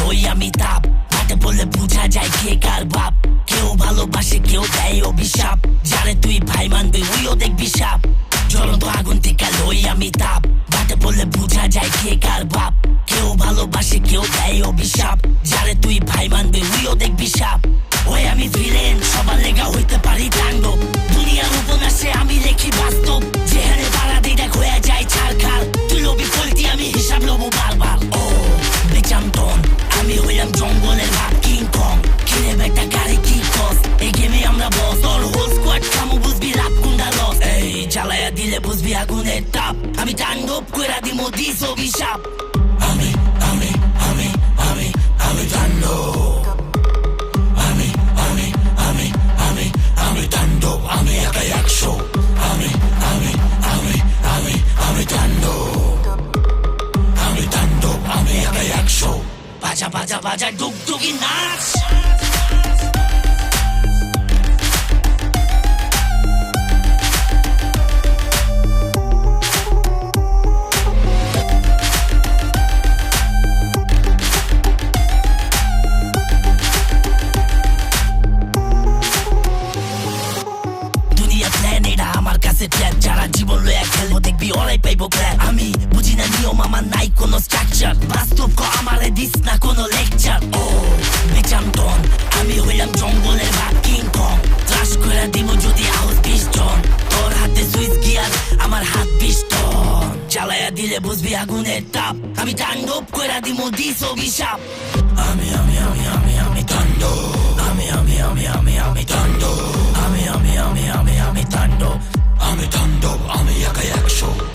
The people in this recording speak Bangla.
লই আমি তাপ হাতে বললে বুঝা যায় কে কার বাপ কেউ ভালোবাসে কেউ দেয় অভিশাপ যারে তুই ভাই মানবি ওইও দেখবি সাপ জ্বলন্ত আগুন থেকে লই আমি তাপ হাতে বললে বুঝা যায় কে কার বাপ কেউ ভালোবাসে কেউ দেয় অভিশাপ যারে তুই ভাই মানবি ওইও দেখবি সাপ ওই আমি ভিলেন সবার লেগা হইতে পারি তাণ্ডব দুনিয়ার উপন্যাসে আমি লেখি বাস্তব যেখানে বাড়া দিই দেখ হয়ে যায় ছাড়খাড় তুই লবি ফলতি আমি হিসাব লব বারবার ও বেচাম টন আমি হইলাম জঙ্গলের ভাব কিং কং কিনে একটা গাড়ি কি কস এই গেমে আমরা বস তোর হোল স্কোয়াড কামু বুঝবি লাভ কুন্ডা লস এই জ্বালায়া দিলে বুঝবি আগুনের তাপ আমি তাণ্ডব কইরা দিমু দিস অভিশাপ আমি আমি আমি আমি আমি তাণ্ডব আমি তাণ্ডব আমি একাই 100 আমি আমি আমি আমি আমি তাণ্ডব আমি তাণ্ডব আমি একাই 100 বাজা বাজা বাজা ডুগডুগি নাচ যারা জীবন লয়া খেলবো দেখবি ওরাই পাইবো ক্র্যাক আমি বুঝি না নিয়ম আমার নাই কোনো স্ট্রাকচার বাস্তব আমারে দিস না কোনো লেকচার ও বেচাম টন আমি হইলাম জঙ্গলের বাঘ কিং কং ত্রাস করে দিব যদি আউস 20 জন তোর হাতে সুইচ গিয়ার আমার হাত পিস্টন জ্বালায়া দিলে বুঝবি আগুনের তাপ আমি তাণ্ডব কইরা দিমু দিস অভিশাপ আমি আমি আমি আমি আমি তাণ্ডব আমি আমি আমি আমি আমি তাণ্ডব আমি আমি আমি আমি আমি তাণ্ডব আমি তাণ্ডব আমি একাই 100